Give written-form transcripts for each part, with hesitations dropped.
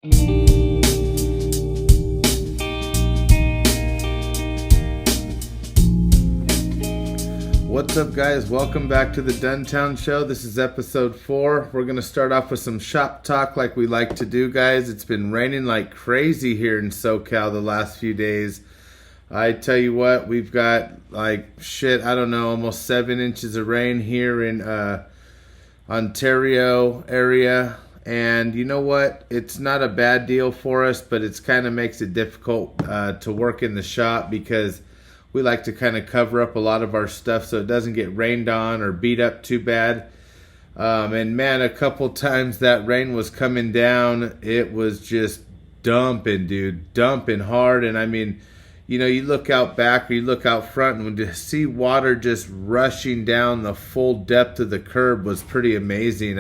What's up, guys? Welcome back to the Dunn Show. This is episode 4. We're going to start off with some shop talk like we like to do, guys. It's been raining like crazy here in SoCal the last few days. I tell you what, we've got almost 7 inches of rain here in Ontario area. And you know what? It's not a bad deal for us, but it's kind of makes it difficult to work in the shop because we like to kind of cover up a lot of our stuff so it doesn't get rained on or beat up too bad. And man, a couple times that rain was coming down, it was just dumping, dude. Dumping hard. And I mean, you know, you look out back or you look out front and to see water just rushing down the full depth of the curb was pretty amazing.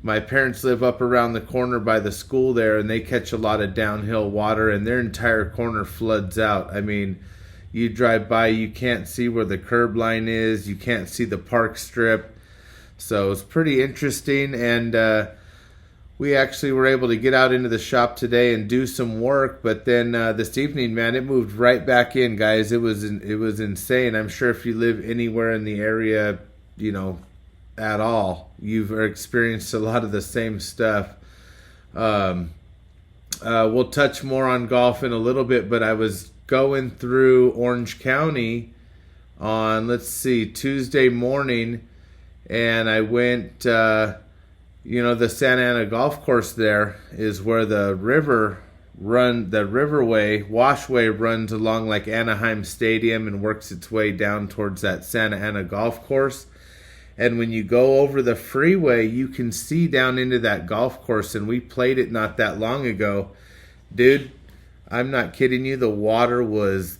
My parents live up around the corner by the school there, and they catch a lot of downhill water, and their entire corner floods out. I mean, you drive by, you can't see where the curb line is. You can't see the park strip. So it's pretty interesting. And we actually were able to get out into the shop today and do some work. But then this evening, man, it moved right back in, guys. It was insane. I'm sure if you live anywhere in the area, you know, at all, you've experienced a lot of the same stuff. We'll touch more on golf in a little bit, but I was going through Orange County on, Tuesday morning, and I went, the Santa Ana golf course there is where the riverway, washway runs along like Anaheim Stadium and works its way down towards that Santa Ana golf course. And when you go over the freeway, you can see down into that golf course, and we played it not that long ago. Dude, I'm not kidding you. The water was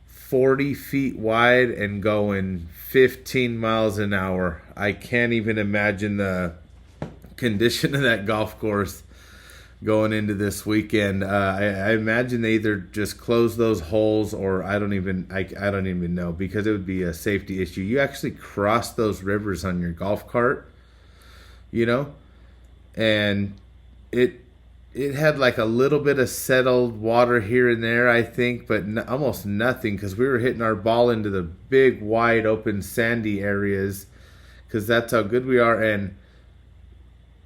40 feet wide and going 15 miles an hour. I can't even imagine the condition of that golf course going into this weekend. I imagine they either just close those holes or I don't even know, because it would be a safety issue. You actually cross those rivers on your golf cart, you know, and it had like a little bit of settled water here and there, I think, but almost nothing, because we were hitting our ball into the big, wide open sandy areas, because that's how good we are. And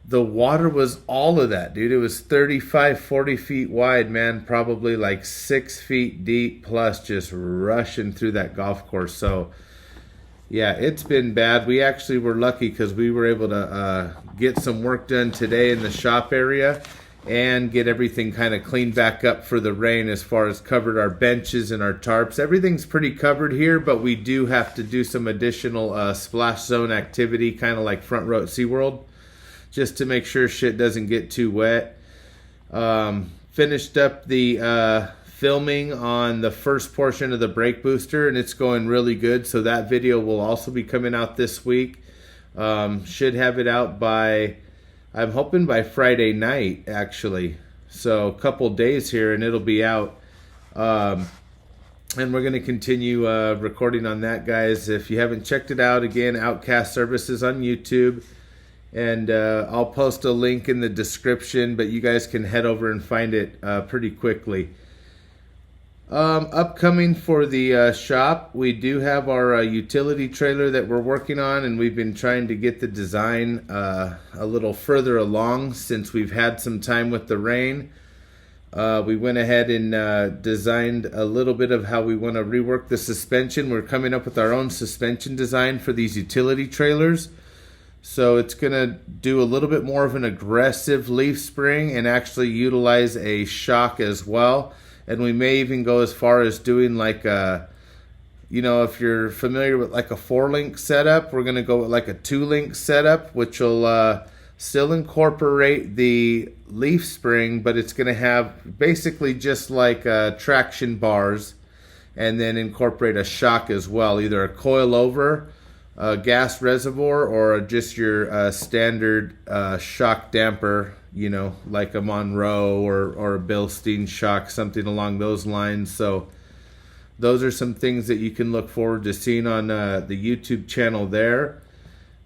the water was all of that, dude. It was 35, 40 feet wide, man, probably like 6 feet deep plus, just rushing through that golf course. So yeah, it's been bad. We actually were lucky because we were able to get some work done today in the shop area and get everything kind of cleaned back up for the rain, as far as covered our benches and our tarps. Everything's pretty covered here, but we do have to do some additional splash zone activity, kind of like front row at SeaWorld, just to make sure shit doesn't get too wet. Finished up the filming on the first portion of the brake booster, and it's going really good. So that video will also be coming out this week. Should have it out by, I'm hoping by Friday night, actually. So a couple days here and it'll be out. And we're going to continue recording on that, guys. If you haven't checked it out, again, Outcast Services on YouTube. And I'll post a link in the description, but you guys can head over and find it pretty quickly. Upcoming for the shop, we do have our utility trailer that we're working on, and we've been trying to get the design a little further along since we've had some time with the rain. We went ahead and designed a little bit of how we want to rework the suspension. We're coming up with our own suspension design for these utility trailers. So it's going to do a little bit more of an aggressive leaf spring and actually utilize a shock as well. And we may even go as far as doing like a, if you're familiar with like a 4-link setup, we're going to go with like a 2-link setup, which will still incorporate the leaf spring, but it's going to have basically just like traction bars, and then incorporate a shock as well, either a coil over gas reservoir or just your standard shock damper, like a Monroe or a Bilstein shock, something along those lines. So those are some things that you can look forward to seeing on the YouTube channel there.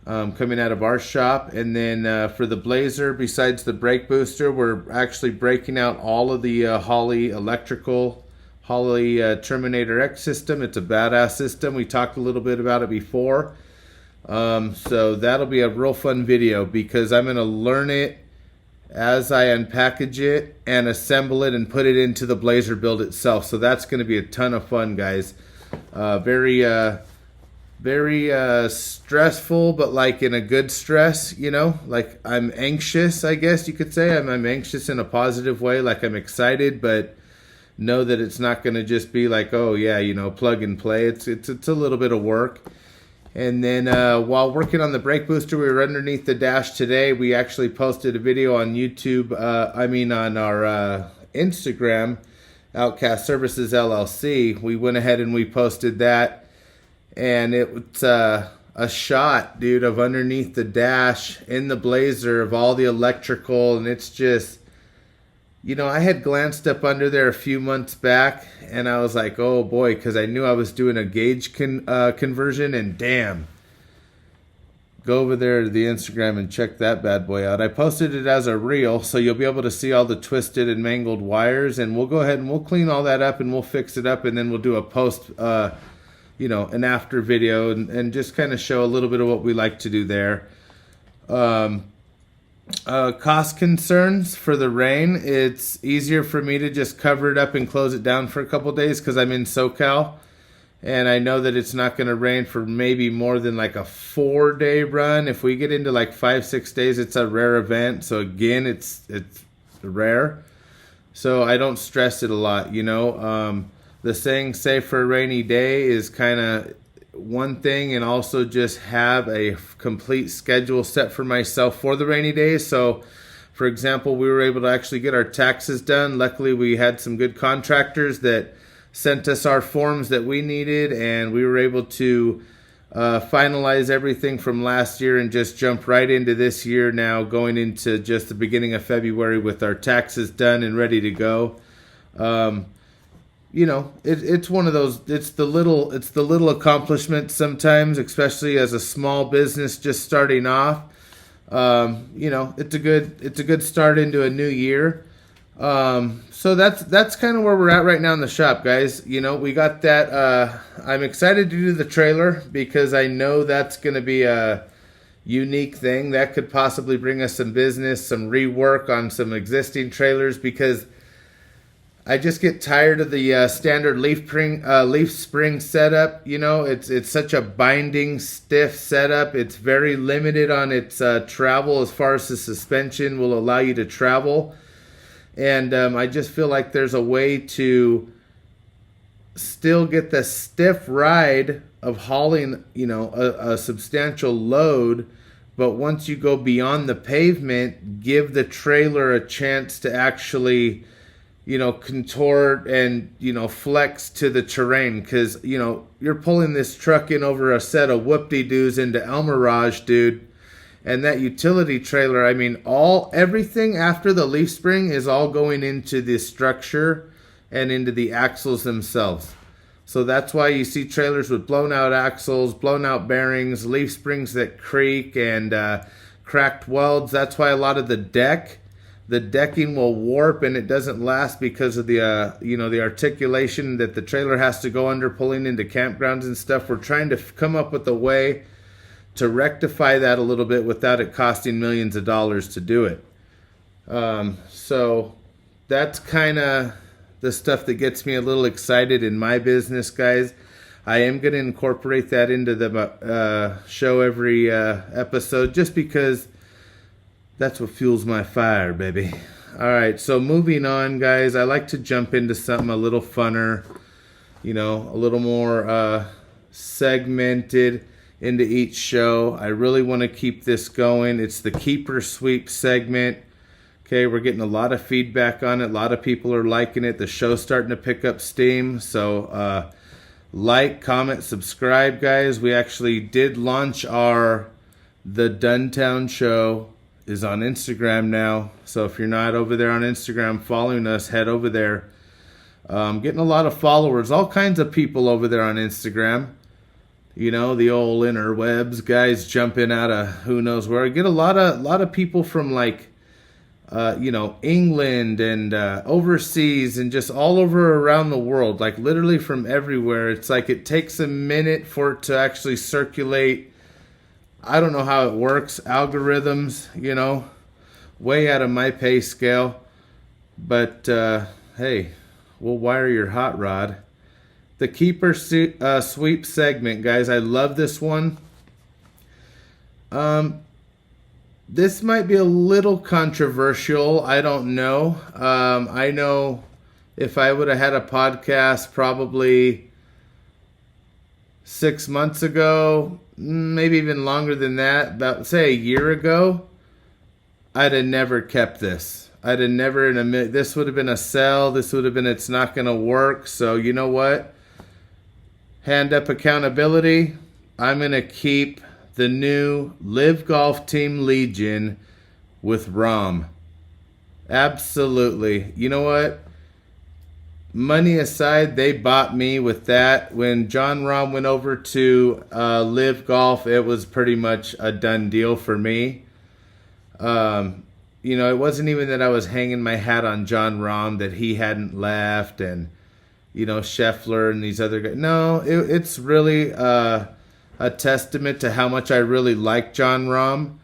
coming out of our shop. And then for the Blazer, besides the brake booster, we're actually breaking out all of the Holley electrical, Holley Terminator X system. It's a badass system. We talked a little bit about it before. So that'll be a real fun video because I'm going to learn it as I unpackage it and assemble it and put it into the Blazer build itself. So that's going to be a ton of fun, guys. Very stressful, but like in a good stress, you know, like I'm anxious, I guess you could say. I'm anxious in a positive way, like I'm excited, but know that it's not going to just be like, oh yeah, you know, plug and play. It's a little bit of work. And then while working on the brake booster, we were underneath the dash today. We actually posted a video on YouTube, on our Instagram, Outcast Services LLC. We went ahead and we posted that. And it was a shot, dude, of underneath the dash in the Blazer of all the electrical. And it's just, you know, I had glanced up under there a few months back, and I was like, oh boy, because I knew I was doing a gauge conversion, and damn. Go over there to the Instagram and check that bad boy out. I posted it as a reel, so you'll be able to see all the twisted and mangled wires, and we'll go ahead and we'll clean all that up, and we'll fix it up, and then we'll do a post, an after video, and just kind of show a little bit of what we like to do there. Cost concerns for the rain. It's easier for me to just cover it up and close it down for a couple days because I'm in SoCal, and I know that it's not going to rain for maybe more than like a 4-day run. If we get into like 5-6 days, it's a rare event. So again, it's rare. So I don't stress it a lot, you know. The saying "save for a rainy day" is kind of one thing, and also just have a complete schedule set for myself for the rainy days. So for example, we were able to actually get our taxes done. Luckily, we had some good contractors that sent us our forms that we needed, and we were able to finalize everything from last year and just jump right into this year now, going into just the beginning of February with our taxes done and ready to go. You know, it's one of those, it's the little accomplishments sometimes, especially as a small business just starting off. You know, it's a good start into a new year. So that's kind of where we're at right now in the shop, guys. You know, we got that. I'm excited to do the trailer because I know that's going to be a unique thing that could possibly bring us some business, some rework on some existing trailers, because I just get tired of the standard leaf spring setup. You know, it's such a binding, stiff setup. It's very limited on its travel as far as the suspension will allow you to travel. And I just feel like there's a way to still get the stiff ride of hauling, you know, a substantial load. But once you go beyond the pavement, give the trailer a chance to actually, you know, contort and, you know, flex to the terrain. Because, you know, you're pulling this truck in over a set of whoop-de-doos into El Mirage, dude. And that utility trailer, I mean, everything after the leaf spring is all going into the structure and into the axles themselves. So that's why you see trailers with blown out axles, blown out bearings, leaf springs that creak, and cracked welds. That's why a lot of the decking will warp and it doesn't last because of the the articulation that the trailer has to go under pulling into campgrounds and stuff. We're trying to come up with a way to rectify that a little bit without it costing millions of dollars to do it. So that's kind of the stuff that gets me a little excited in my business, guys. I am going to incorporate that into the show every episode, just because that's what fuels my fire, baby. All right, so moving on, guys. I like to jump into something a little funner, you know, a little more segmented into each show. I really want to keep this going. It's the Keeper Sweep segment. Okay, we're getting a lot of feedback on it. A lot of people are liking it. The show's starting to pick up steam. So like, comment, subscribe, guys. We actually did launch the Dunn show is on Instagram now. So if you're not over there on Instagram following us, head over there. Getting a lot of followers, all kinds of people over there on Instagram. You know, the old interwebs, guys jumping out of who knows where. I get a lot of people from like, England and overseas and just all over around the world, like literally from everywhere. It's like it takes a minute for it to actually circulate. I don't know how it works. Algorithms, way out of my pay scale. But hey, we'll wire your hot rod. The keeper sweep segment, guys. I love this one. This might be a little controversial. I don't know. I know if I would have had a podcast probably 6 months ago, maybe even longer than that, about say a year ago, I'd have never kept this. I'd have never this would have been a sell. This would have been it's not going to work. So you know what? Hand up accountability. I'm going to keep the new Live Golf Team Legion with Rahm. Absolutely. You know what? Money aside, they bought me with that. When Jon Rahm went over to Live Golf, it was pretty much a done deal for me. It wasn't even that I was hanging my hat on Jon Rahm, that he hadn't left, and Scheffler and these other guys. No, it's really a testament to how much I really like Jon Rahm.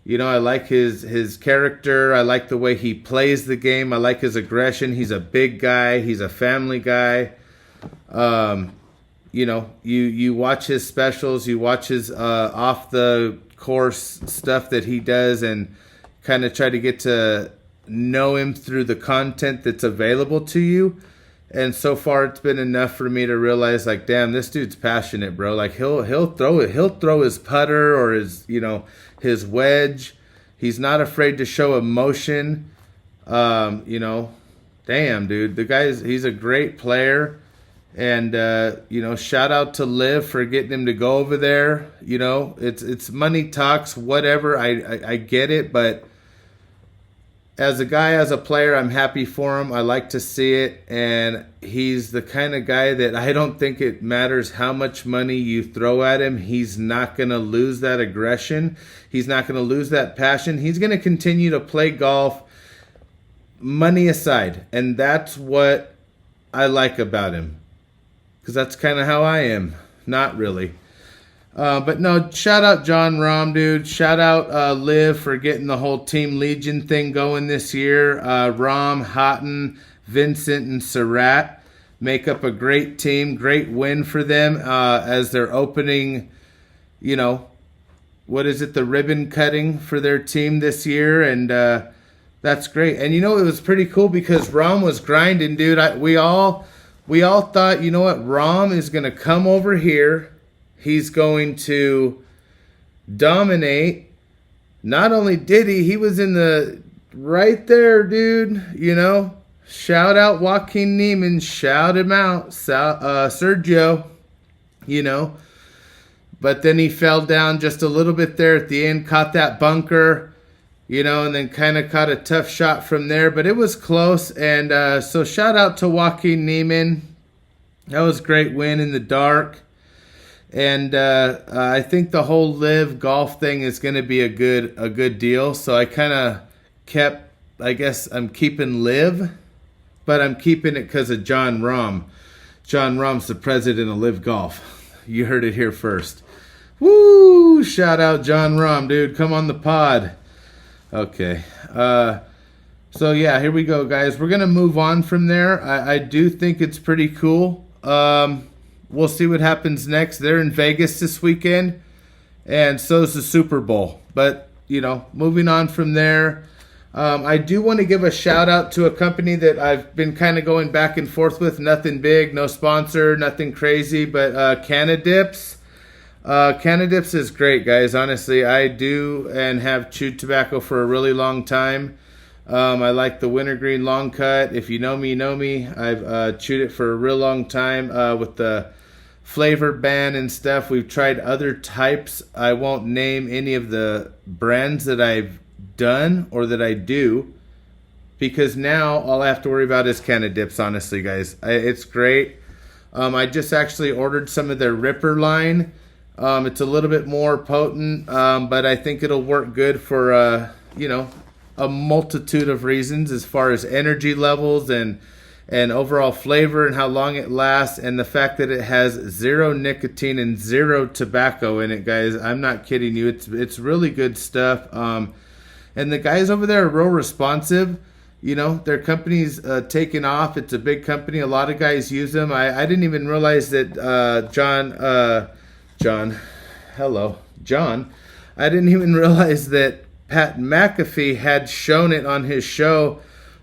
I like his character. I like the way he plays the game. I like his aggression. He's a big guy. He's a family guy. You watch his specials. You watch his off the course stuff that he does, and kind of try to get to know him through the content that's available to you. And so far, it's been enough for me to realize, like, damn, this dude's passionate, bro. Like, he'll throw it. He'll throw his putter or his wedge. He's not afraid to show emotion. Damn, dude, he's a great player. And shout out to Liv for getting him to go over there. It's money talks, whatever. I get it, but as a guy, as a player, I'm happy for him. I like to see it. And he's the kind of guy that I don't think it matters how much money you throw at him. He's not going to lose that aggression. He's not going to lose that passion. He's going to continue to play golf, money aside. And that's what I like about him. Because that's kind of how I am. Not really. But no, shout out Jon Rahm, dude. Shout out Liv for getting the whole Team Legion thing going this year. Rahm, Houghton, Vincent, and Surratt make up a great team. Great win for them as they're opening, the ribbon cutting for their team this year. And that's great. And it was pretty cool because Rahm was grinding, dude. We all thought, Rahm is going to come over here. He's going to dominate. Not only did he was in the right there, dude. Shout out Joaquin Neiman. Shout him out. Sergio. But then he fell down just a little bit there at the end. Caught that bunker. And then kind of caught a tough shot from there. But it was close. And so shout out to Joaquin Neiman. That was a great win in the dark. And I think the whole Live golf thing is going to be a good deal. So I kind of kept, I guess I'm keeping Live, but I'm keeping it because of Jon Rahm. Jon Rahm's the president of Live Golf. You heard it here first. Woo! Shout out Jon Rahm, dude. Come on the pod. Okay. So yeah, here we go, guys. We're going to move on from there. I do think it's pretty cool. We'll see what happens next. They're in Vegas this weekend, and so is the Super Bowl. But, moving on from there, I do want to give a shout out to a company that I've been kind of going back and forth with. Nothing big, no sponsor, nothing crazy, but Canadips. Canadips is great, guys. Honestly, I do and have chewed tobacco for a really long time. I like the wintergreen long cut. If you know me, you know me. I've chewed it for a real long time with the flavor ban and stuff. We've tried other types. I won't name any of the brands that I've done or that I do, because now all I have to worry about is Canadips, honestly, guys. It's great. I just actually ordered some of their Ripper line. It's a little bit more potent, but I think it'll work good for a multitude of reasons as far as energy levels and overall flavor and how long it lasts, and the fact that it has zero nicotine and zero tobacco in it, guys. I'm not kidding you. It's really good stuff. And the guys over there are real responsive. Their company's taking off. It's a big company. A lot of guys use them. I didn't even realize that John. I didn't even realize that Pat McAfee had shown it on his show,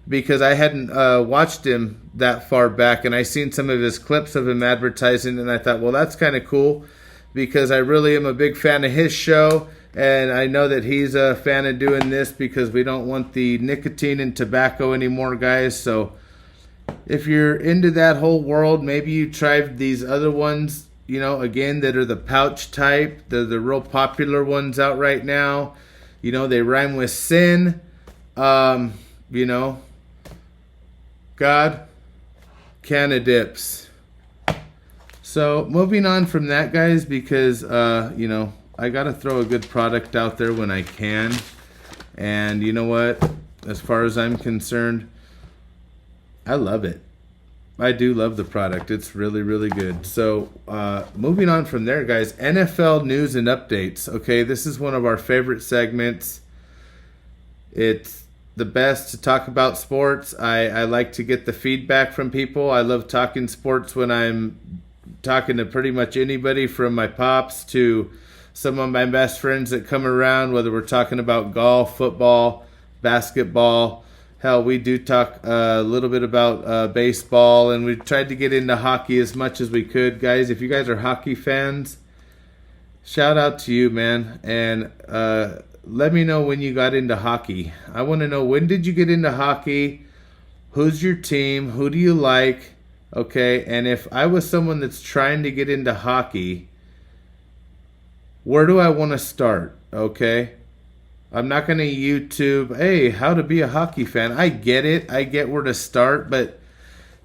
because I hadn't watched him that far back, and I seen some of his clips of him advertising, and I thought, well, that's kind of cool, because I really am a big fan of his show, and I know that he's a fan of doing this because we don't want the nicotine and tobacco anymore, guys. So if you're into that whole world, maybe you tried these other ones, again, that are the pouch type. They're the real popular ones out right now. They rhyme with sin. God, Canna Dips. So moving on from that, guys, because, I got to throw a good product out there when I can. And you know what? As far as I'm concerned, I love it. I do love the product. It's really, really good. So moving on from there, guys, NFL news and updates. Okay, this is one of our favorite segments. It's the best to talk about sports. I like to get the feedback from people. I love talking sports when I'm talking to pretty much anybody, from my pops to some of my best friends that come around, whether we're talking about golf, football, basketball. Hell, we do talk a little bit about baseball, and we tried to get into hockey as much as we could. Guys, if you guys are hockey fans, shout out to you, man. And let me know when you got into hockey. I want to know, when did you get into hockey? Who's your team? Who do you like? Okay, and if I was someone that's trying to get into hockey, where do I want to start? Okay, I'm not going to YouTube, hey, how to be a hockey fan. I get it. I get where to start, but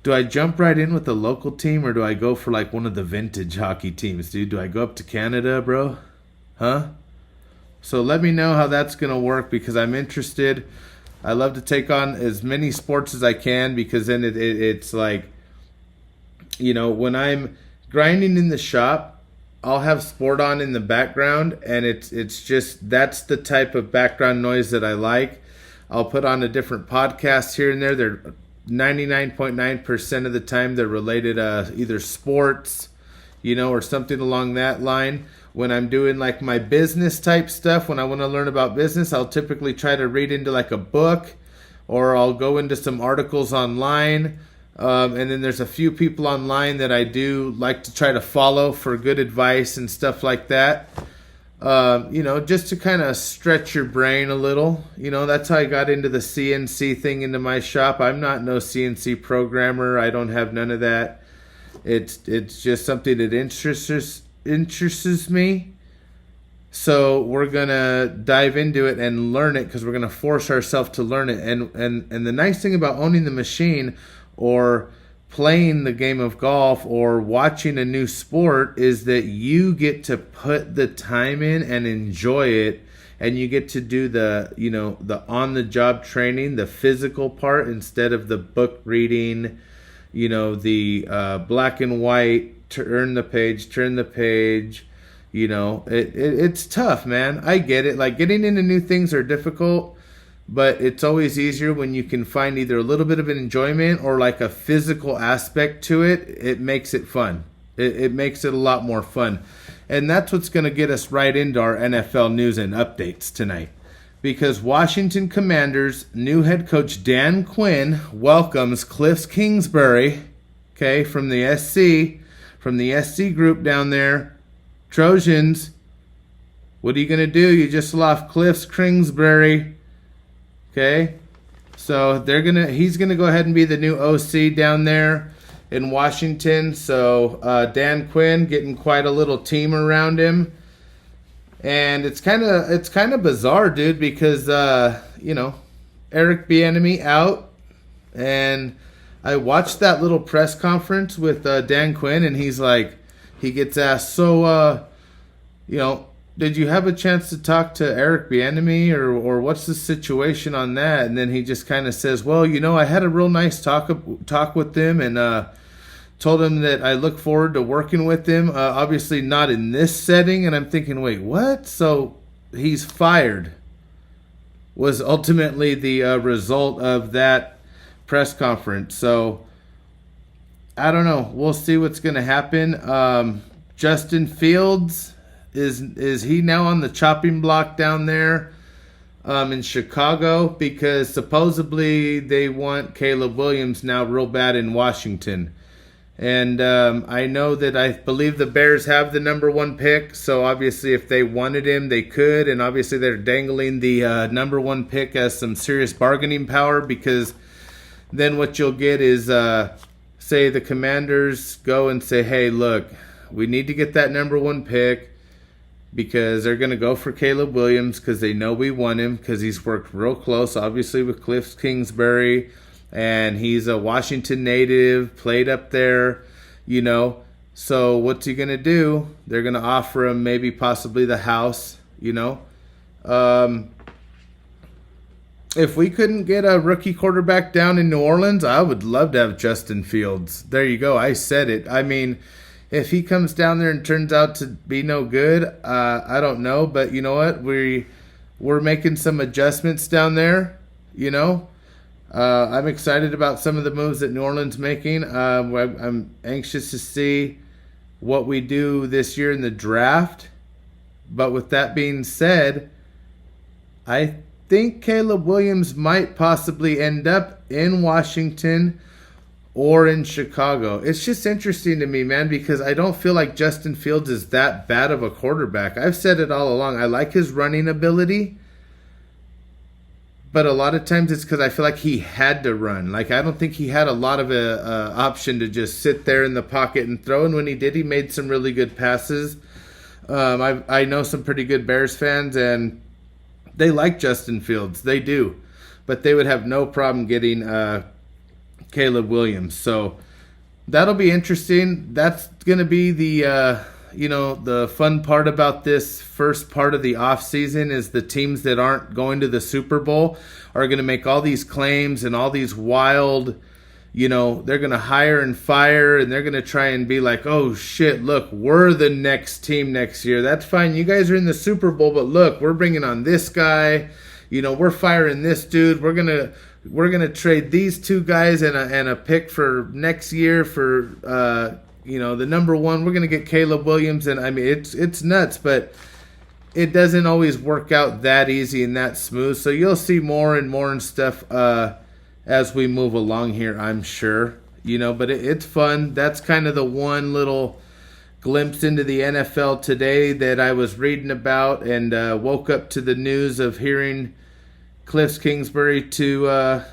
do I jump right in with the local team, or do I go for like one of the vintage hockey teams, dude? Do I go up to Canada, bro? Huh? So let me know how that's going to work, because I'm interested. I love to take on as many sports as I can, because then it's like, when I'm grinding in the shop, I'll have sport on in the background, and it's just, that's the type of background noise that I like. I'll put on a different podcast here and there. They're 99.9% of the time they're related either sports, or something along that line. When I'm doing like my business type stuff, when I want to learn about business, I'll typically try to read into like a book, or I'll go into some articles online. And then there's a few people online that I do like to try to follow for good advice and stuff like that. Just to kind of stretch your brain a little. That's how I got into the CNC thing into my shop. I'm not no CNC programmer. I don't have none of that. It's just something that interests me. So we're gonna dive into it and learn it, because we're gonna force ourselves to learn it. And the nice thing about owning the machine, or playing the game of golf, or watching a new sport, is that you get to put the time in and enjoy it, and you get to do the on-the-job training, the physical part, instead of the book reading, the black and white, turn the page. It's tough, man. I get it. Like, getting into new things are difficult, but it's always easier when you can find either a little bit of an enjoyment or like a physical aspect to it. It makes it fun. It makes it a lot more fun. And that's what's going to get us right into our NFL news and updates tonight. Because Washington Commanders' new head coach Dan Quinn welcomes Cliff Kingsbury, okay, from the SC group down there. Trojans, what are you going to do? You just lost Cliff Kingsbury. Okay, so he's gonna go ahead and be the new OC down there in Washington. So Dan Quinn getting quite a little team around him, and it's kind of bizarre, dude, because Eric Bieniemy out, and I watched that little press conference with Dan Quinn, and he gets asked, so you know, did you have a chance to talk to Eric Bieniemy, or what's the situation on that? And then he just kind of says, well, I had a real nice talk with them, and told him that I look forward to working with him. Obviously not in this setting. And I'm thinking, wait, what? So he's fired. Was ultimately the result of that press conference. So I don't know. We'll see what's going to happen. Justin Fields, is he now on the chopping block down there in Chicago? Because supposedly they want Caleb Williams now real bad in Washington. And I know that I believe the Bears have the number 1 pick. So obviously if they wanted him, they could. And obviously they're dangling the number 1 pick as some serious bargaining power, because then what you'll get is, say the Commanders go and say, hey, look, we need to get that number 1 pick, because they're going to go for Caleb Williams because they know we want him, because he's worked real close, obviously, with Cliff Kingsbury. And he's a Washington native, played up there, So what's he going to do? They're going to offer him maybe possibly the house, If we couldn't get a rookie quarterback down in New Orleans, I would love to have Justin Fields. There you go. I said it. I mean, if he comes down there and turns out to be no good, I don't know. But you know what? We're making some adjustments down there, I'm excited about some of the moves that New Orleans making. I'm anxious to see what we do this year in the draft. But with that being said, I think Caleb Williams might possibly end up in Washington or in Chicago. It's just interesting to me, man, because I don't feel like Justin Fields is that bad of a quarterback. I've said it all along. I like his running ability. But a lot of times it's because I feel like he had to run. Like, I don't think he had a lot of a option to just sit there in the pocket and throw. And when he did, he made some really good passes. I know some pretty good Bears fans, and they like Justin Fields. They do. But they would have no problem getting Caleb Williams. So that'll be interesting. That's going to be the fun part about this first part of the offseason is the teams that aren't going to the Super Bowl are going to make all these claims and all these wild, they're going to hire and fire, and they're going to try and be like, oh, shit, look, we're the next team next year. That's fine. You guys are in the Super Bowl, but look, we're bringing on this guy. We're firing this dude. We're going to trade these 2 guys and a pick for next year for the number 1, we're going to get Caleb Williams. And I mean, it's nuts, but it doesn't always work out that easy and that smooth. So you'll see more and more and stuff as we move along here, I'm sure. But it's fun. That's kind of the one little glimpse into the NFL today that I was reading about, and woke up to the news of hearing Cliff Kingsbury to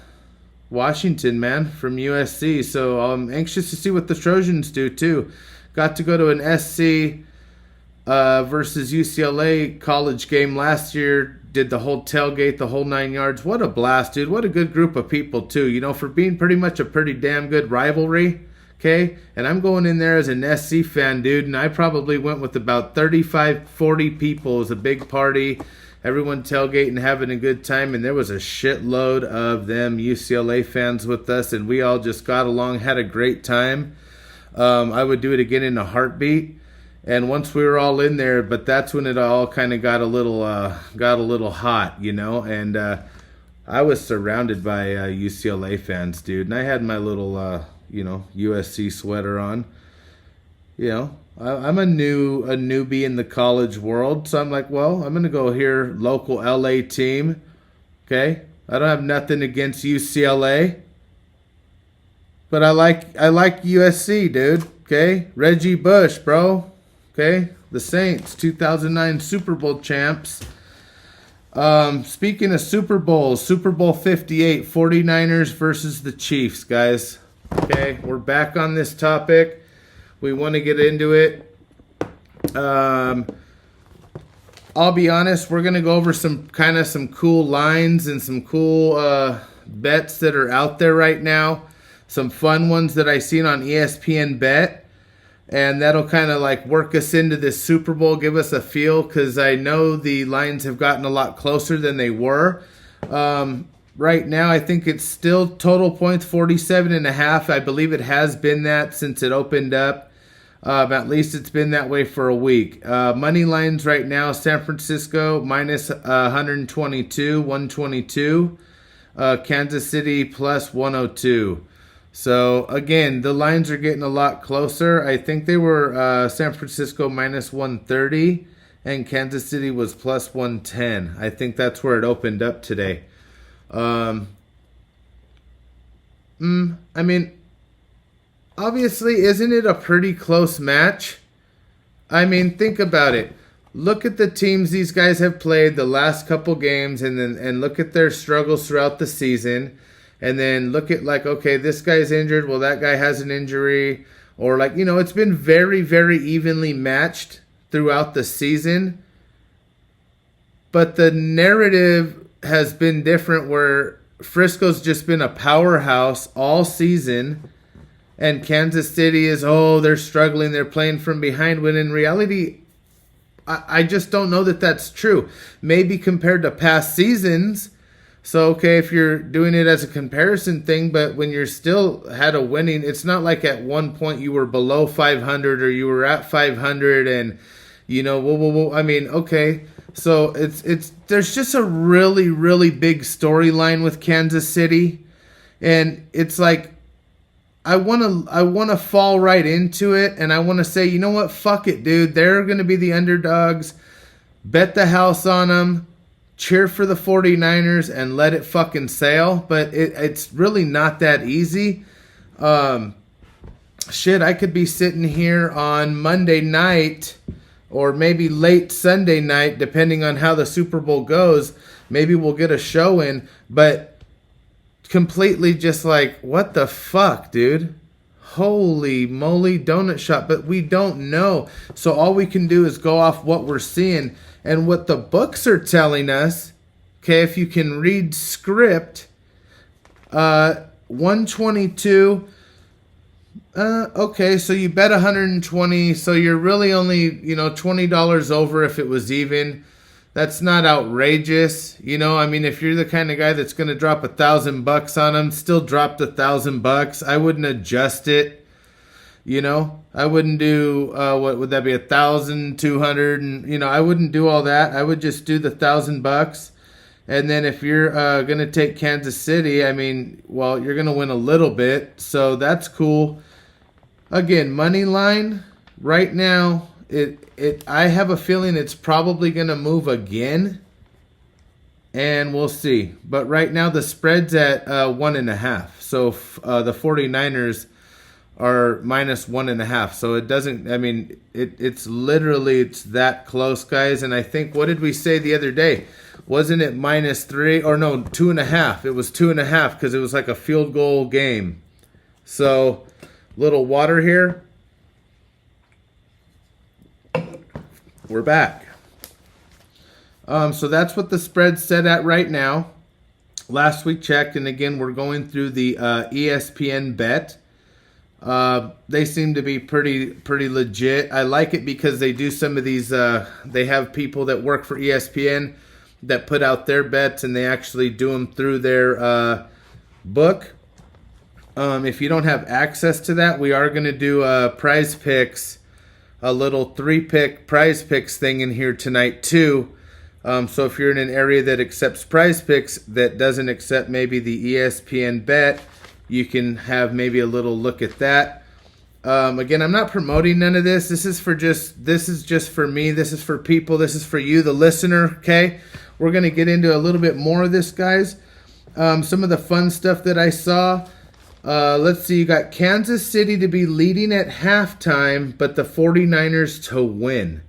Washington, man, from USC. So I'm anxious to see what the Trojans do too. Got to go to an SC versus UCLA college game last year. Did the whole tailgate, the whole 9 yards. What a blast, dude. What a good group of people too. For being pretty much a pretty damn good rivalry. Okay, and I'm going in there as an SC fan, dude, and I probably went with about 35, 40 people. It was a big party. Everyone tailgating, having a good time, and there was a shitload of them UCLA fans with us, and we all just got along, had a great time. I would do it again in a heartbeat. And once we were all in there, but that's when it all kind of got a little hot, and I was surrounded by UCLA fans, dude, and I had my little USC sweater on. I'm a newbie in the college world, so I'm like, well, I'm gonna go here, local LA team. Okay, I don't have nothing against UCLA, but I like USC, dude. Okay, Reggie Bush, bro. Okay, the Saints, 2009 Super Bowl champs. Speaking of Super Bowls, Super Bowl 58, 49ers versus the Chiefs, guys. Okay, we're back on this topic. We want to get into it. I'll be honest, we're going to go over some cool lines and some cool bets that are out there right now. Some fun ones that I seen on ESPN Bet. And that'll kind of like work us into this Super Bowl, give us a feel, because I know the lines have gotten a lot closer than they were. Right now, I think it's still total points 47.5. I believe it has been that since it opened up. At least it's been that way for a week. Money lines right now, San Francisco minus 122, 122. Kansas City plus 102. So, again, the lines are getting a lot closer. I think they were San Francisco minus 130 and Kansas City was plus 110. I think that's where it opened up today. I mean, obviously, isn't it a pretty close match? I mean, think about it. Look at the teams these guys have played the last couple games, and look at their struggles throughout the season. And then look at, like, okay, this guy's injured. Well, that guy has an injury. Or, like, you know, it's been very, very evenly matched throughout the season. But the narrative has been different, where Frisco's just been a powerhouse all season. And Kansas City is, they're struggling. They're playing from behind. When in reality, I just don't know that that's true. Maybe compared to past seasons. So, okay, if you're doing it as a comparison thing, but when you're still had a winning, it's not like at one point you were below 500 or you were at 500 and, you know, whoa. I mean, okay. So there's just a really, really big storyline with Kansas City. And it's like, I want to fall right into it, and I want to say, you know what? Fuck it, dude. They're going to be the underdogs. Bet the house on them. Cheer for the 49ers and let it fucking sail. But it's really not that easy. Shit, I could be sitting here on Monday night or maybe late Sunday night, depending on how the Super Bowl goes. Maybe we'll get a show in, but completely just like, what the fuck, dude? Holy moly, donut shop. But we don't know. So all we can do is go off what we're seeing and what the books are telling us. Okay, if you can read script, 122. Okay, so you bet 120. So you're really only, $20 over if it was even. That's not outrageous. I mean, if you're the kind of guy that's going to drop $1,000 on them, still drop the $1,000. I wouldn't adjust it. I wouldn't do, what would that be? 1,200. And, I wouldn't do all that. I would just do the $1,000. And then if you're going to take Kansas City, I mean, well, you're going to win a little bit. So that's cool. Again, money line right now, I have a feeling it's probably going to move again, and we'll see. But right now the spread's at 1.5. So the 49ers are minus 1.5. So it doesn't. I mean, it's literally that close, guys. And I think, what did we say the other day? Wasn't it -3 or no 2.5? It was 2.5 because it was like a field goal game. So little water here. We're back. So that's what the spread's set at right now. Last week checked, and again, we're going through the ESPN bet. They seem to be pretty legit. I like it because they do some of these, they have people that work for ESPN that put out their bets, and they actually do them through their book. If you don't have access to that, we are going to do Prize Picks, a little 3-pick Prize Picks thing in here tonight too. So if you're in an area that accepts Prize Picks that doesn't accept maybe the ESPN bet, you can have maybe a little look at that. Again, I'm not promoting none of this. This is just for me. This is for people. This is for you, the listener. Okay, we're gonna get into a little bit more of this, guys. Some of the fun stuff that I saw. Let's see, you got Kansas City to be leading at halftime, but the 49ers to win.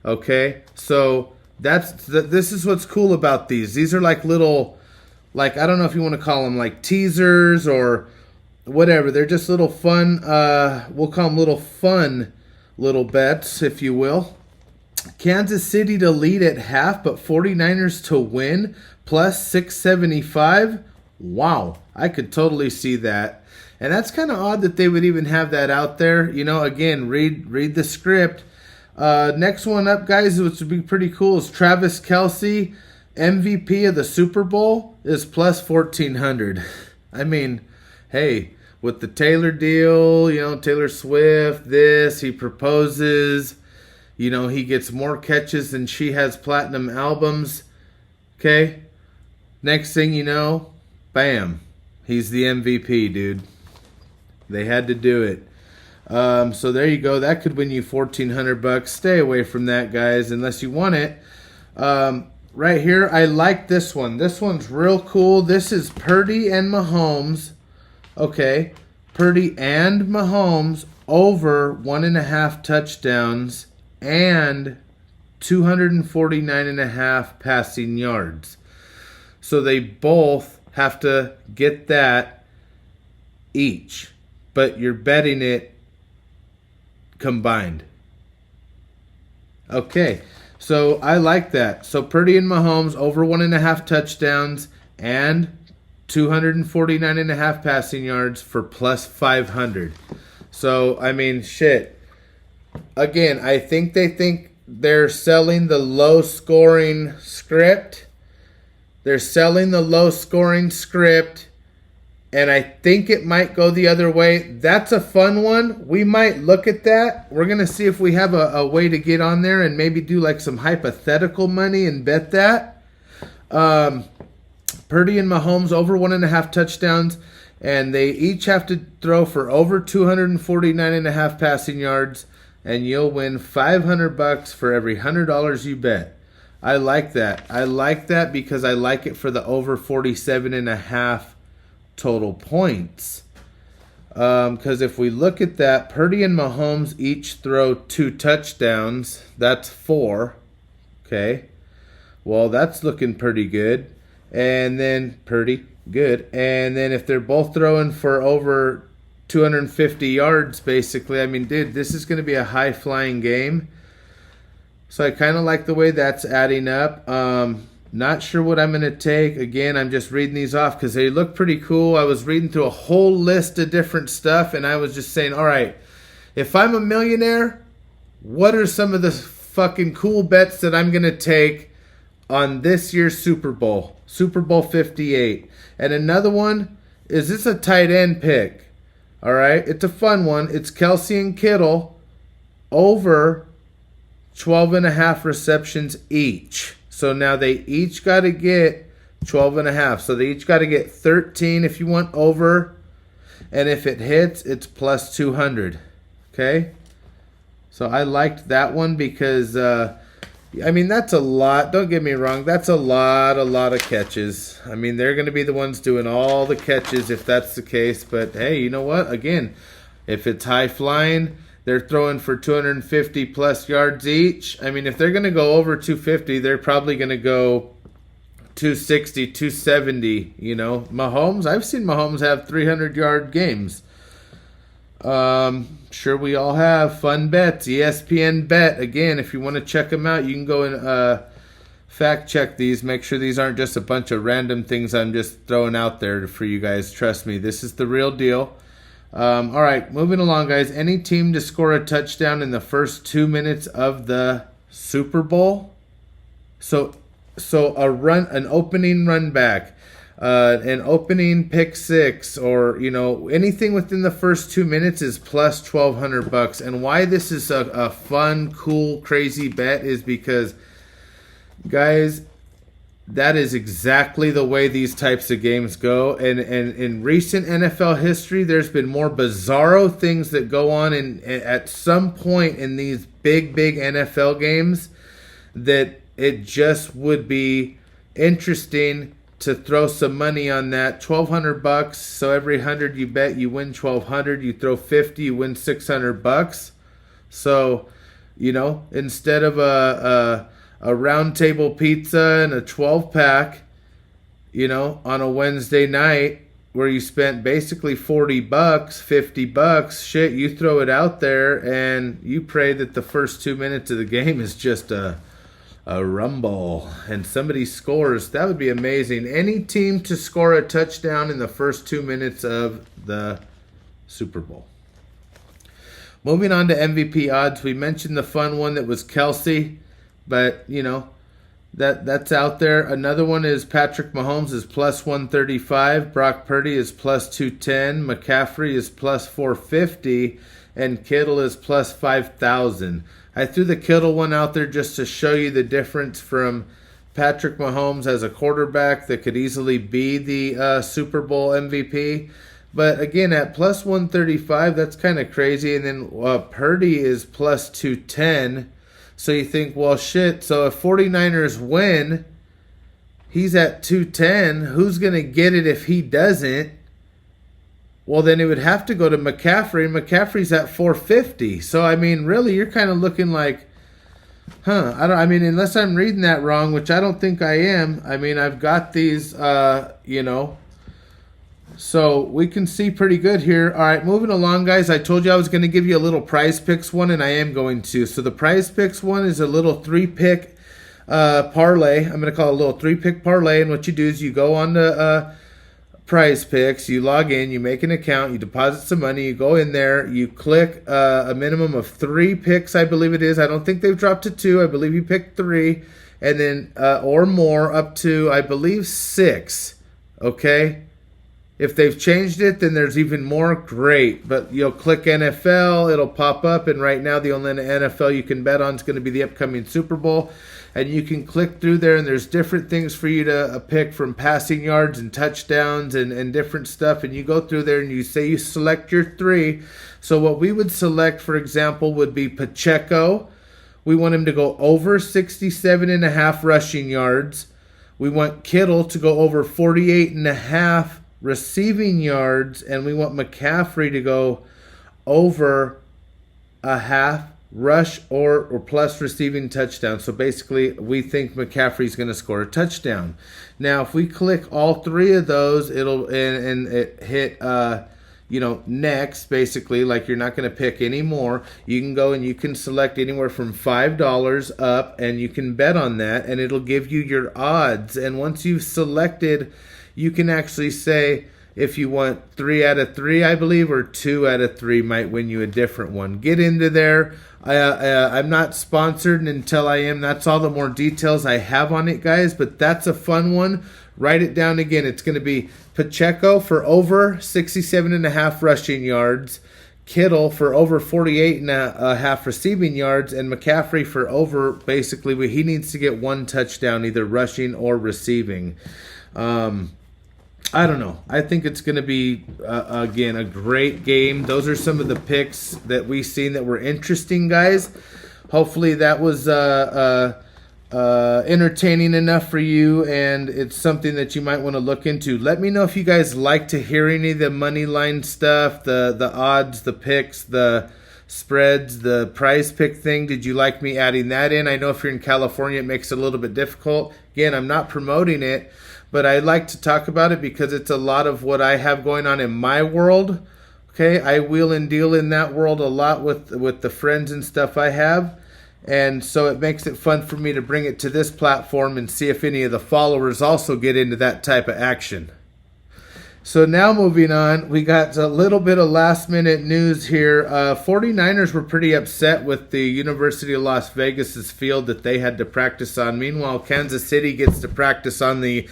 Okay, so this is what's cool about these. These are like little, I don't know if you want to call them like teasers or whatever. They're just little fun, we'll call them little fun little bets, if you will. Kansas City to lead at half, but 49ers to win, plus 675. Wow, I could totally see that. And that's kind of odd that they would even have that out there. You know, again, read the script. Next one up, guys, which would be pretty cool, is Travis Kelce, MVP of the Super Bowl, is plus 1,400. I mean, hey, with the Taylor deal, you know, Taylor Swift, he proposes, you know, he gets more catches than she has platinum albums. Okay? Next thing you know, bam, he's the MVP, dude. They had to do it. So there you go. That could win you $1,400. Stay away from that, guys, unless you want it. Right here, I like this one. This one's real cool. This is Purdy and Mahomes. Okay, Purdy and Mahomes over 1.5 touchdowns and 249.5 passing yards. So they both have to get that each, but you're betting it combined. Okay, so I like that. So Purdy and Mahomes over 1.5 touchdowns and 249.5 passing yards for plus 500. So, I mean, shit. Again, I think they think they're selling the low-scoring script. They're selling the low-scoring script, and I think it might go the other way. That's a fun one. We might look at that. We're going to see if we have a way to get on there and maybe do like some hypothetical money and bet that. Purdy and Mahomes over 1.5 touchdowns, and they each have to throw for over 249.5 passing yards, and you'll win $500 for every $100 you bet. I like that. I like that because I like it for the over 47.5 total points. Because if we look at that, Purdy and Mahomes each throw 2 touchdowns. That's 4. Okay. Well, that's looking pretty good. And then Purdy, good. And then if they're both throwing for over 250 yards, basically, I mean, dude, this is going to be a high-flying game. So I kind of like the way that's adding up. Not sure what I'm going to take. Again, I'm just reading these off because they look pretty cool. I was reading through a whole list of different stuff, and I was just saying, all right, if I'm a millionaire, what are some of the fucking cool bets that I'm going to take on this year's Super Bowl? Super Bowl 58. And another one is this a tight end pick. All right, it's a fun one. It's Kelce and Kittle over 12.5 receptions each. So now they each got to get 12.5. So they each got to get 13 if you want over. And if it hits, it's plus 200. Okay? So I liked that one because, I mean, that's a lot. Don't get me wrong. That's a lot of catches. I mean, they're going to be the ones doing all the catches if that's the case. But, hey, you know what? Again, if it's high flying, they're throwing for 250 plus yards each. I mean, if they're going to go over 250, they're probably going to go 260, 270, you know. Mahomes, I've seen Mahomes have 300-yard games. Sure we all have fun bets. ESPN Bet. Again, if you want to check them out, you can go and fact check these. Make sure these aren't just a bunch of random things I'm just throwing out there for you guys. Trust me, this is the real deal. All right, moving along, guys. Any team to score a touchdown in the first 2 minutes of the Super Bowl. So an opening run back, an opening pick six, or anything within the first 2 minutes is plus $1,200. And why this is a fun, cool, crazy bet is because, guys, that is exactly the way these types of games go. And in recent NFL history, there's been more bizarro things that go on at some point in these big NFL games that it just would be interesting to throw some money on that. $1,200. So every 100 you bet, you win $1,200. You throw 50, you win $600. So, instead of a round table pizza and a 12-pack, on a Wednesday night where you spent basically $40, $50, shit, you throw it out there and you pray that the first 2 minutes of the game is just a a rumble and somebody scores, that would be amazing. Any team to score a touchdown in the first 2 minutes of the Super Bowl. Moving on to MVP odds, we mentioned the fun one that was Kelsey, but you know, that's out there. Another one is Patrick Mahomes is plus 135, Brock Purdy is plus 210, McCaffrey is plus 450, and Kittle is plus 5,000. I threw the Kittle one out there just to show you the difference from Patrick Mahomes as a quarterback that could easily be the Super Bowl MVP. But again, at plus 135, that's kind of crazy. And then Purdy is plus 210. So you think, well, shit. So if 49ers win, he's at 210. Who's going to get it if he doesn't? Well, then it would have to go to McCaffrey. McCaffrey's at 450. So, I mean, really, you're kind of looking like, I mean, unless I'm reading that wrong, which I don't think I am. I mean, I've got these, so we can see pretty good here. All right, moving along, guys. I told you I was going to give you a little prize picks one, and I am going to. So the prize picks one is a little 3-pick parlay. I'm going to call it a little 3-pick parlay. And what you do is you go on to prize picks, you log in, you make an account, you deposit some money, you go in there, you click a minimum of 3 picks, I believe it is. I don't think they've dropped to 2. I believe you picked 3. And then, or more, up to, I believe, 6. Okay? If they've changed it, then there's even more. Great. But you'll click NFL, it'll pop up, and right now the only NFL you can bet on is going to be the upcoming Super Bowl. And you can click through there, and there's different things for you to pick, from passing yards and touchdowns and different stuff. And you go through there and you say you select your 3. So what we would select, for example, would be Pacheco. We want him to go over 67.5 rushing yards. We want Kittle to go over 48.5 receiving yards, and we want McCaffrey to go over a half rush or plus receiving touchdown. So basically, we think McCaffrey's going to score a touchdown. Now, if we click all 3 of those, it'll and it hit next, basically, like you're not going to pick any more. You can go and you can select anywhere from $5 up, and you can bet on that, and it'll give you your odds. And once you've selected, you can actually say if you want 3 out of 3, I believe, or 2 out of 3 might win you a different one. Get into there. I'm not sponsored until I am. That's all the more details I have on it, guys. But that's a fun one. Write it down again. It's going to be Pacheco for over 67.5 rushing yards, Kittle for over 48.5 receiving yards, and McCaffrey for over, basically, he needs to get 1 touchdown, either rushing or receiving. I don't know. I think it's going to be, again, a great game. Those are some of the picks that we've seen that were interesting, guys. Hopefully that was entertaining enough for you, and it's something that you might want to look into. Let me know if you guys like to hear any of the money line stuff, the odds, the picks, the spreads, the prize pick thing. Did you like me adding that in? I know if you're in California, it makes it a little bit difficult. Again, I'm not promoting it, but I like to talk about it because it's a lot of what I have going on in my world. Okay, I wheel and deal in that world a lot with the friends and stuff I have. And so it makes it fun for me to bring it to this platform and see if any of the followers also get into that type of action. So now moving on, we got a little bit of last minute news here. 49ers were pretty upset with the University of Las Vegas's field that they had to practice on. Meanwhile, Kansas City gets to practice on the,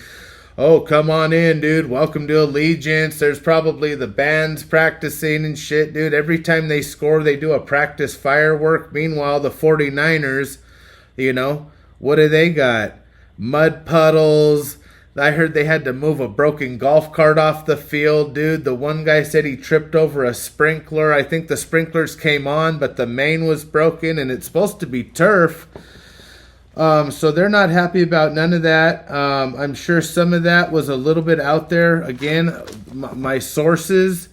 oh, come on in, dude. Welcome to Allegiance. There's probably the bands practicing and shit, dude. Every time they score, they do a practice firework. Meanwhile, the 49ers, what do they got? Mud puddles. I heard they had to move a broken golf cart off the field, dude. The one guy said he tripped over a sprinkler. I think the sprinklers came on, but the main was broken, and it's supposed to be turf. So they're not happy about none of that. I'm sure some of that was a little bit out there. Again, my sources,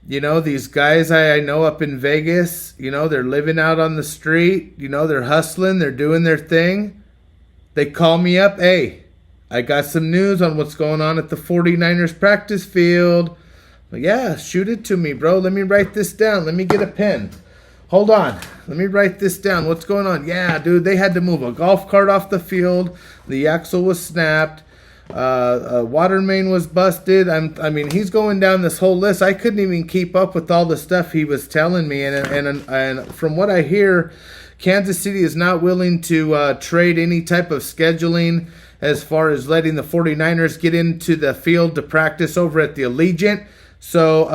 these guys I know up in Vegas, they're living out on the street. They're hustling. They're doing their thing. They call me up. Hey, I got some news on what's going on at the 49ers practice field. But yeah, shoot it to me, bro. Let me write this down. Let me get a pen. Hold on. Let me write this down. What's going on? Yeah, dude, they had to move a golf cart off the field. The axle was snapped. A water main was busted. I mean, he's going down this whole list. I couldn't even keep up with all the stuff he was telling me. And from what I hear, Kansas City is not willing to trade any type of scheduling as far as letting the 49ers get into the field to practice over at the Allegiant. So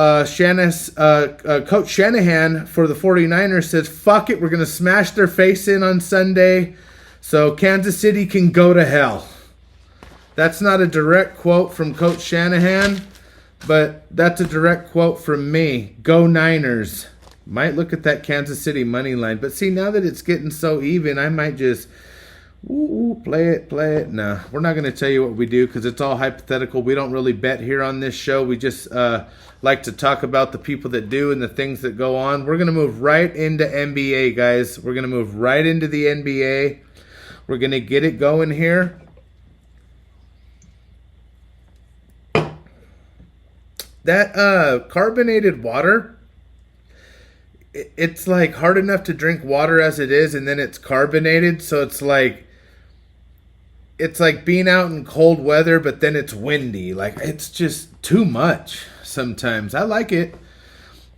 Coach Shanahan for the 49ers says, fuck it, we're going to smash their face in on Sunday so Kansas City can go to hell. That's not a direct quote from Coach Shanahan, but that's a direct quote from me. Go Niners. Might look at that Kansas City money line. But see, now that it's getting so even, I might just play it. Nah, we're not going to tell you what we do because it's all hypothetical. We don't really bet here on this show. We just like to talk about the people that do and the things that go on. We're going to move right into NBA, guys. We're going to move right into the NBA. We're going to get it going here. That carbonated water, it's like hard enough to drink water as it is, and then it's carbonated, so it's like being out in cold weather, but then it's windy. Like, it's just too much sometimes. I like it.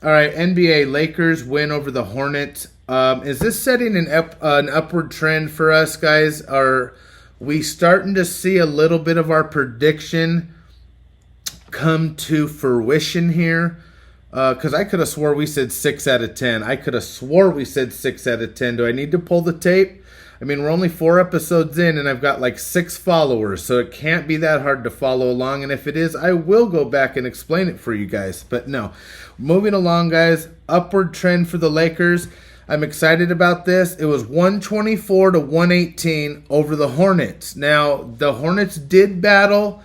All right, NBA, Lakers win over the Hornets. Is this setting an upward trend for us, guys? Are we starting to see a little bit of our prediction come to fruition here? Because I could have swore we said 6 out of 10. I could have swore we said 6 out of 10. Do I need to pull the tape? I mean, we're only 4 episodes in, and I've got like 6 followers, so it can't be that hard to follow along. And if it is, I will go back and explain it for you guys. But no, moving along, guys. Upward trend for the Lakers. I'm excited about this. It was 124 to 118 over the Hornets. Now, the Hornets did battle.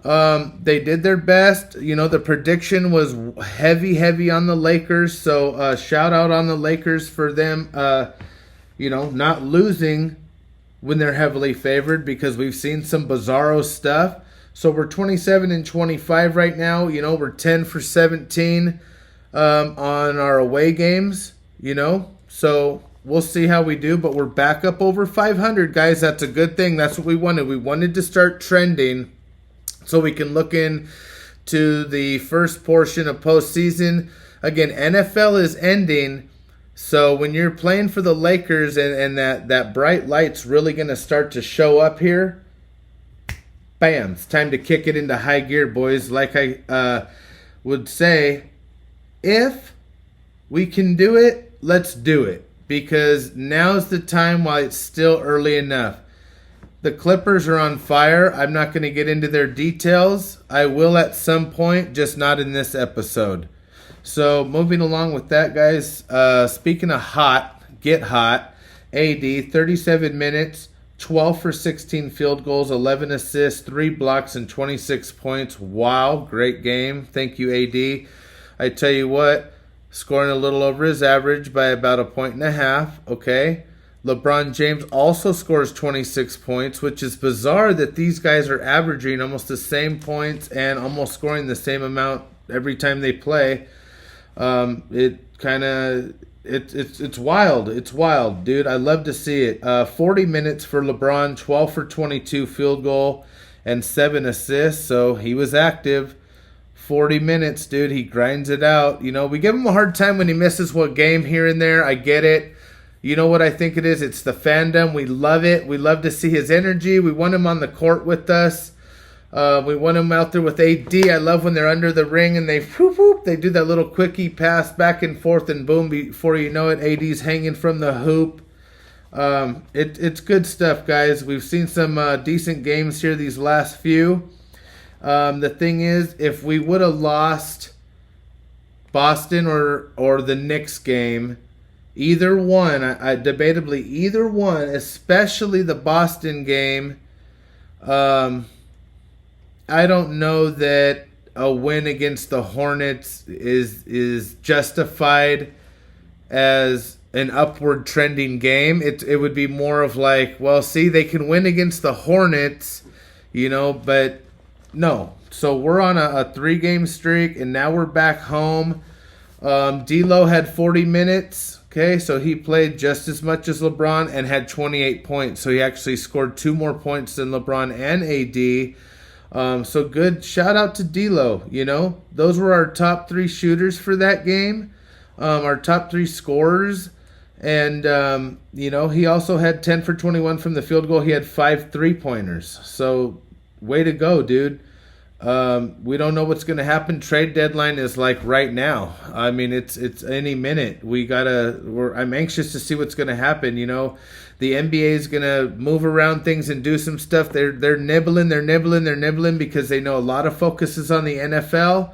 They did their best. You know, the prediction was heavy on the Lakers. So shout out on the Lakers for them, not losing when they're heavily favored, because we've seen some bizarro stuff. So we're 27-25 right now. You know, we're 10 for 17 on our away games, So we'll see how we do, but we're back up over 500, guys. That's a good thing. That's what we wanted. We wanted to start trending so we can look into the first portion of postseason. Again, NFL is ending, so when you're playing for the Lakers and that bright light's really going to start to show up here, bam, it's time to kick it into high gear, boys. Like I would say, if we can do it, let's do it, because now's the time while it's still early enough. The Clippers are on fire. I'm not going to get into their details. I will at some point, just not in this episode. So moving along with that, guys. Speaking of hot, get hot. AD, 37 minutes, 12 for 16 field goals, 11 assists, 3 blocks, and 26 points. Wow, great game. Thank you, AD. I tell you what, scoring a little over his average by about 1.5 points. Okay. LeBron James also scores 26 points, which is bizarre that these guys are averaging almost the same points and almost scoring the same amount every time they play. It's wild. It's wild, dude. I love to see it. 40 minutes for LeBron, 12 for 22 field goal, and 7 assists. So he was active. 40 minutes, dude. He grinds it out. We give him a hard time when he misses one game here and there. I get it. You know what I think it is? It's the fandom. We love it. We love to see his energy. We want him on the court with us. We want him out there with AD. I love when they're under the ring and they do that little quickie pass back and forth, and boom, before you know it, AD's hanging from the hoop. It's good stuff, guys. We've seen some decent games here these last few. The thing is, if we would have lost Boston or the Knicks game, either one, debatably either one, especially the Boston game, I don't know that a win against the Hornets is justified as an upward trending game. It would be more of like, well, see, they can win against the Hornets, but no. So we're on a 3-game streak, and now we're back home. D'Lo had 40 minutes. Okay, so he played just as much as LeBron and had 28 points. So he actually scored 2 more points than LeBron and AD. So good. Shout out to D'Lo. You know, those were our top 3 shooters for that game, our top 3 scorers. And, you know, he also had 10 for 21 from the field goal. He had 5 3-pointers. So way to go, dude. We don't know what's going to happen. Trade deadline is like right now. I mean, it's any minute. I'm anxious to see what's going to happen. You know, the NBA is going to move around things and do some stuff. They're nibbling because they know a lot of focus is on the NFL.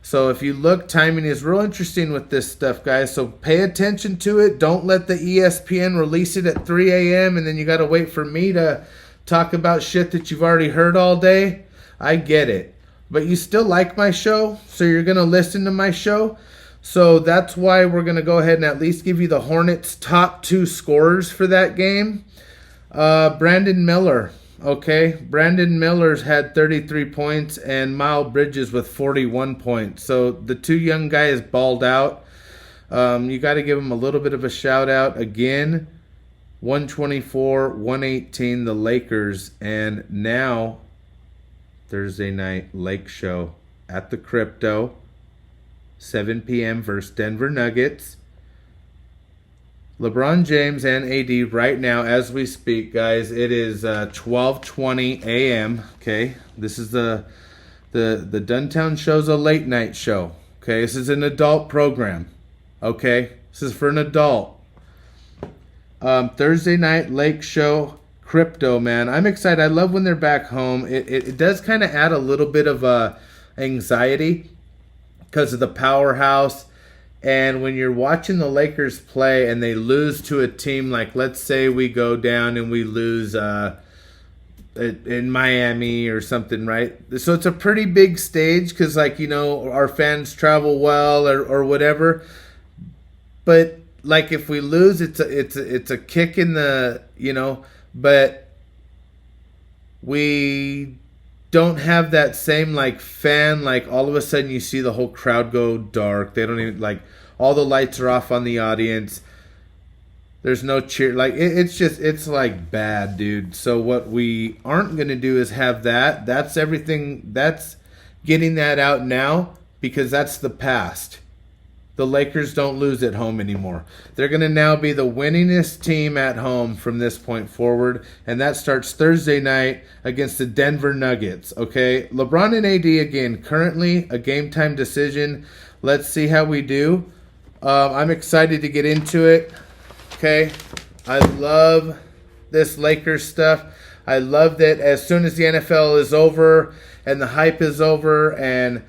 So if you look, timing is real interesting with this stuff, guys. So pay attention to it. Don't let the ESPN release it at 3 a.m. and then you got to wait for me to talk about shit that you've already heard all day. I get it. But you still like my show, so you're going to listen to my show. So that's why we're going to go ahead and at least give you the Hornets' top 2 scorers for that game. Brandon Miller. Okay, Brandon Miller's had 33 points and Miles Bridges with 41 points. So the 2 young guys balled out. You got to give them a little bit of a shout out. Again, 124-118 the Lakers. And now Thursday night Lake Show at the Crypto, 7 p.m. versus Denver Nuggets. LeBron James and AD right now as we speak, guys. It is 12:20 a.m. Okay, this is the Dunn show's a late night show. Okay, this is an adult program. Okay, this is for an adult. Thursday night Lake Show. Crypto, man. I'm excited. I love when they're back home. It does kind of add a little bit of anxiety because of the powerhouse. And when you're watching the Lakers play and they lose to a team like, let's say we go down and we lose in Miami or something, right? So it's a pretty big stage because, like, you know, our fans travel well or whatever. But like if we lose, it's a kick in the, you know. But we don't have that same like fan, like all of a sudden you see the whole crowd go dark. They don't even, like, all the lights are off on the audience. There's no cheer. Like it's like bad, dude. So what we aren't going to do is have that. That's everything. That's getting that out now because that's the past. The Lakers don't lose at home anymore. They're going to now be the winningest team at home from this point forward, and that starts Thursday night against the Denver Nuggets, okay? LeBron and AD, again, currently a game-time decision. Let's see how we do. I'm excited to get into it, okay? I love this Lakers stuff. I love that as soon as the NFL is over and the hype is over and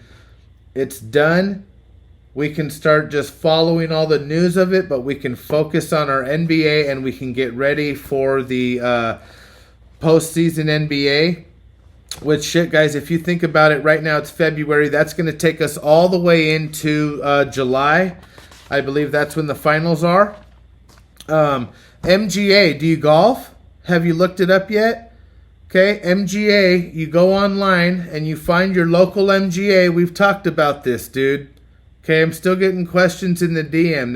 it's done, we can start just following all the news of it, but we can focus on our NBA and we can get ready for the postseason NBA. Which, shit, guys, if you think about it, right now it's February. That's going to take us all the way into July. I believe that's when the finals are. MGA, do you golf? Have you looked it up yet? Okay, MGA, you go online and you find your local MGA. We've talked about this, dude. Okay, I'm still getting questions in the DM.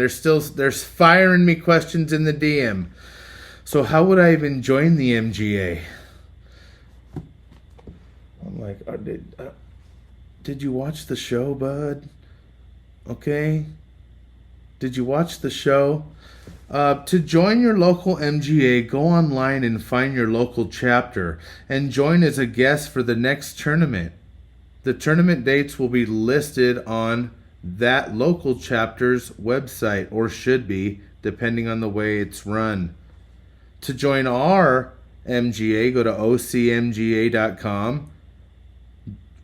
They're firing me questions in the DM. So how would I even join the MGA? I'm like, did you watch the show, bud? Okay. Did you watch the show? To join your local MGA, go online and find your local chapter and join as a guest for the next tournament. The tournament dates will be listed on that local chapter's website, or should be, depending on the way it's run. To join our MGA, go to ocmga.com,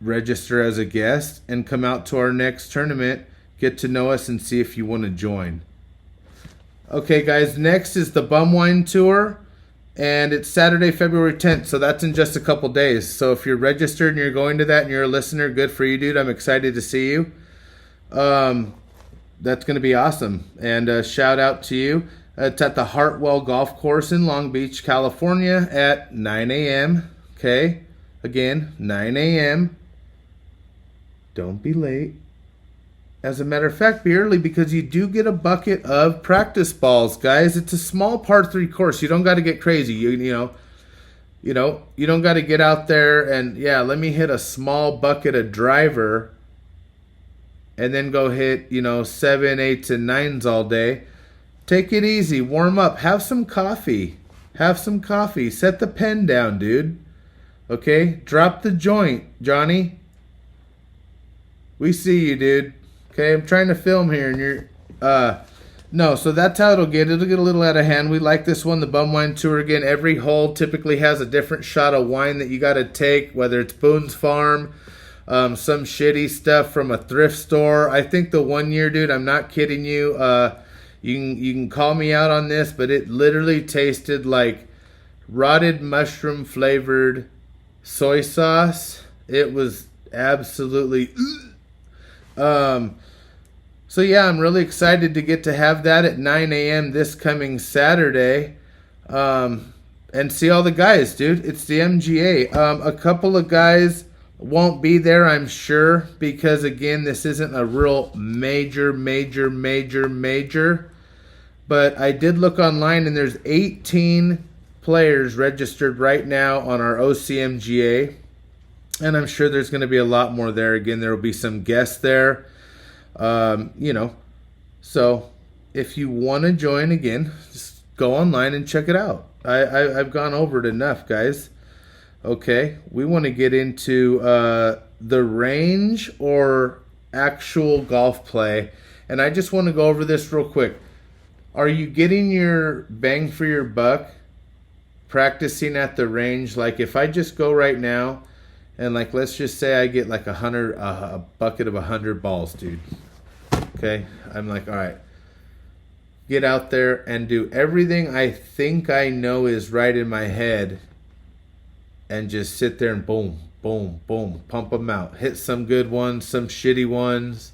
register as a guest, and come out to our next tournament. Get to know us and see if you want to join. Okay, guys, next is the Bumwine Tour, and it's Saturday, February 10th, so that's in just a couple days. So if you're registered and you're going to that and you're a listener, good for you, dude. I'm excited to see you. That's going to be awesome. And shout out to you. It's at the Hartwell Golf Course in Long Beach, California at 9 a.m. Okay? Again, 9 a.m. Don't be late. As a matter of fact, be early because you do get a bucket of practice balls, guys. It's a small par 3 course. You don't got to get crazy. You don't got to get out there and, yeah, let me hit a small bucket of driver and then go hit, 7, 8, and 9s all day. Take it easy. Warm up. Have some coffee. Set the pen down, dude. Okay? Drop the joint, Johnny. We see you, dude. Okay? I'm trying to film here and you're... No, so that's how it'll get. It'll get a little out of hand. We like this one, the Bum Wine Tour. Again, every hole typically has a different shot of wine that you got to take, whether it's Boone's Farm, some shitty stuff from a thrift store. I think the one year, dude, I'm not kidding you. You can call me out on this, but it literally tasted like rotted mushroom flavored soy sauce. It was absolutely... So yeah, I'm really excited to get to have that at 9 a.m. this coming Saturday, and see all the guys, dude. It's the MGA. A couple of guys won't be there, I'm sure, because again, this isn't a real major. But I did look online, and there's 18 players registered right now on our OCMGA, and I'm sure there's going to be a lot more there. Again, there will be some guests there. So if you want to join, again, just go online and check it out. I've gone over it enough, guys. Okay, we want to get into the range or actual golf play, and I just want to go over this real quick. Are you getting your bang for your buck practicing at the range? Like if I just go right now and like let's just say I get like a bucket of 100 balls, dude. Okay, I'm like, all right, get out there and do everything I think I know is right in my head and just sit there and boom, pump them out. Hit some good ones, some shitty ones,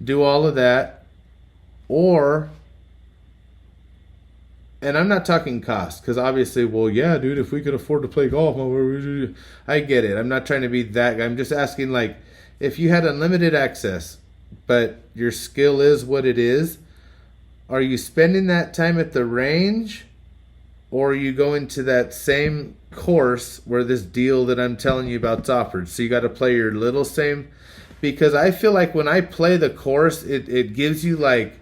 do all of that. Or, and I'm not talking cost, because obviously, well, yeah, dude, if we could afford to play golf, I get it. I'm not trying to be that guy. I'm just asking, like, if you had unlimited access, but your skill is what it is, are you spending that time at the range, or are you going to that same course where this deal that I'm telling you about is offered? So you got to play your little same, because I feel like when I play the course, it gives you like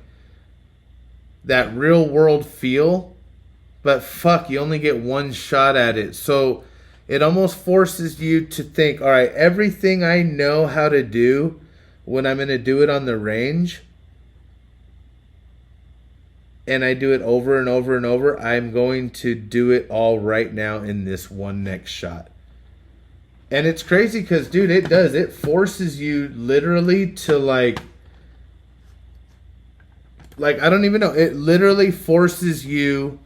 that real world feel, but fuck, you only get one shot at it. So it almost forces you to think, all right, everything I know how to do when I'm going to do it on the range, and I do it over and over and over, I'm going to do it all right now in this one next shot. And it's crazy because, dude, it does. It forces you literally to like I don't even know. It literally forces you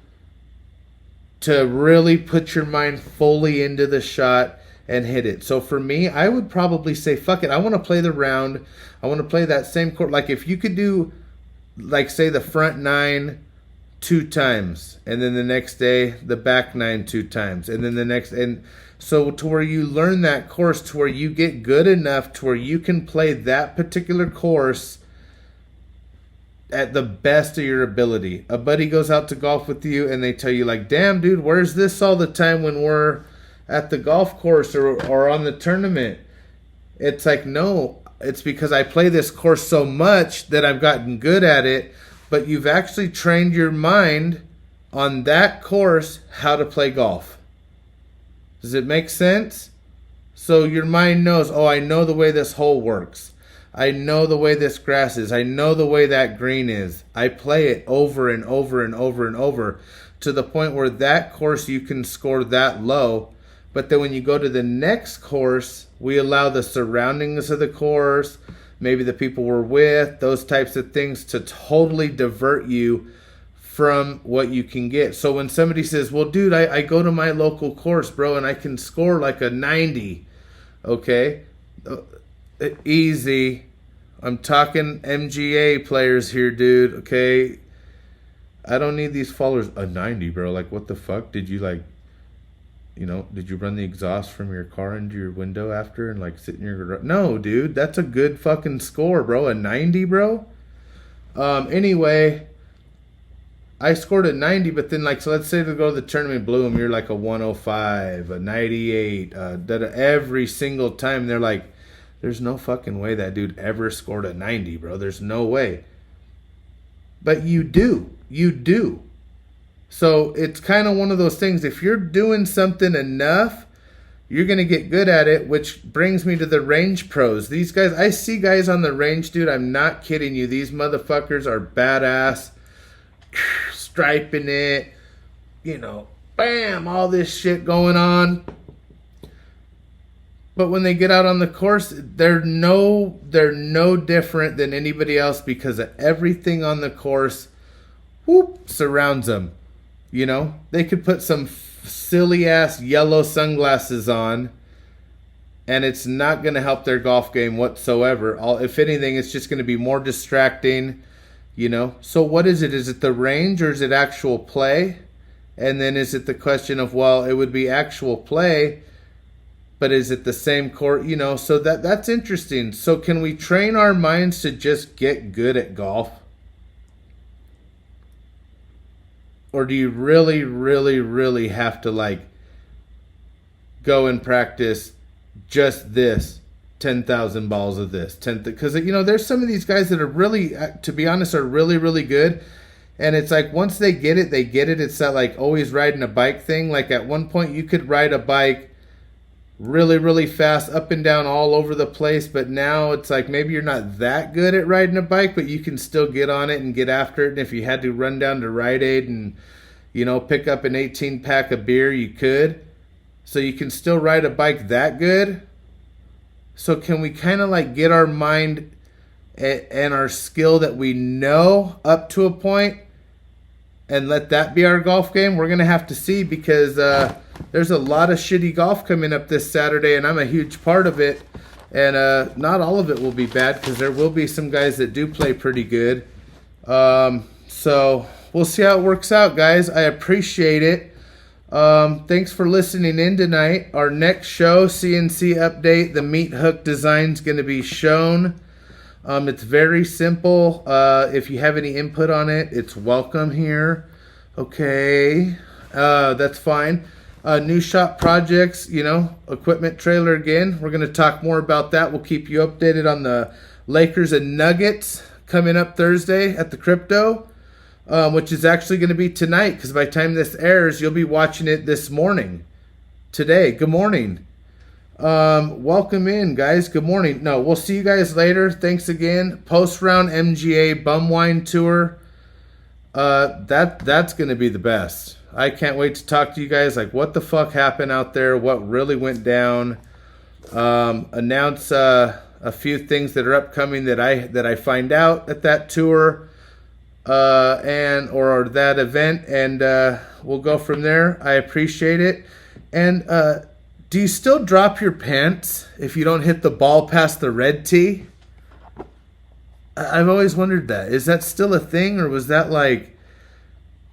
to really put your mind fully into the shot and hit it. So for me, I would probably say, fuck it. I want to play the round. I want to play that same court. Like if you could do, like say the front 9 2 times, and then the next day the back 9 2 times, and then the next, and so to where you learn that course, to where you get good enough to where you can play that particular course at the best of your ability. A buddy goes out to golf with you and they tell you like, damn dude, where's this all the time when we're at the golf course or on the tournament? It's like, no, it's because I play this course so much that I've gotten good at it, but you've actually trained your mind on that course how to play golf. Does it make sense? So your mind knows, oh, I know the way this hole works. I know the way this grass is. I know the way that green is. I play it over and over and over and over to the point where that course you can score that low. But then when you go to the next course, we allow the surroundings of the course, maybe the people we're with, those types of things to totally divert you from what you can get. So when somebody says, well, dude, I go to my local course, bro, and I can score like a 90. Okay? Easy. I'm talking MGA players here, dude. Okay? I don't need these followers. A 90, bro. Like, what the fuck? Did you like... did you run the exhaust from your car into your window after and like sit in your garage? No, dude, that's a good fucking score, bro. A 90, bro. Anyway, I scored a 90, but then like, so let's say to go to the tournament Bloom, you're like a 105, a 98, every single time. They're like, there's no fucking way that dude ever scored a 90, bro. There's no way. But you do. You do. So it's kind of one of those things. If you're doing something enough, you're going to get good at it, which brings me to the range pros. These guys, I see guys on the range, dude. I'm not kidding you. These motherfuckers are badass. Striping it. Bam, all this shit going on. But when they get out on the course, they're no different than anybody else because of everything on the course surrounds them. They could put some silly ass yellow sunglasses on and it's not going to help their golf game whatsoever. If anything, it's just going to be more distracting, So what is it? Is it the range or is it actual play? And then is it the question of, well, it would be actual play, but is it the same court? So that's interesting. So can we train our minds to just get good at golf? Or do you really, really, really have to like go and practice just this 10,000 balls of this? Because, there's some of these guys that are really, to be honest, are really, really good. And it's like once they get it, they get it. It's not like always riding a bike thing. Like at one point you could ride a bike really, really fast up and down all over the place. But now it's like maybe you're not that good at riding a bike, but you can still get on it and get after it. And if you had to run down to Rite Aid and, pick up an 18-pack of beer, you could. So you can still ride a bike that good. So can we kind of like get our mind and our skill that we know up to a point and let that be our golf game? We're going to have to see because there's a lot of shitty golf coming up this Saturday, and I'm a huge part of it. And not all of it will be bad because there will be some guys that do play pretty good. So we'll see how it works out, guys. I appreciate it. Thanks for listening in tonight. Our next show, CNC update, the meat hook design is going to be shown. It's very simple. If you have any input on it, it's welcome here. Okay, that's fine. New shop projects, equipment trailer again. We're going to talk more about that. We'll keep you updated on the Lakers and Nuggets coming up Thursday at the Crypto, which is actually going to be tonight because by the time this airs, you'll be watching it this morning. Today. Good morning. Welcome in, guys. Good morning. No, we'll see you guys later. Thanks again. Post round MGA bum wine tour. That's going to be the best. I can't wait to talk to you guys. Like, what the fuck happened out there? What really went down? Announce a few things that are upcoming that I find out at that tour, or that event, and we'll go from there. I appreciate it. And do you still drop your pants if you don't hit the ball past the red tee? I've always wondered that. Is that still a thing, or was that like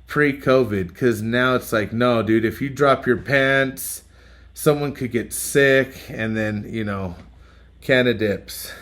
pre-COVID? Because now it's like, no, dude, if you drop your pants, someone could get sick, and then, can of dips.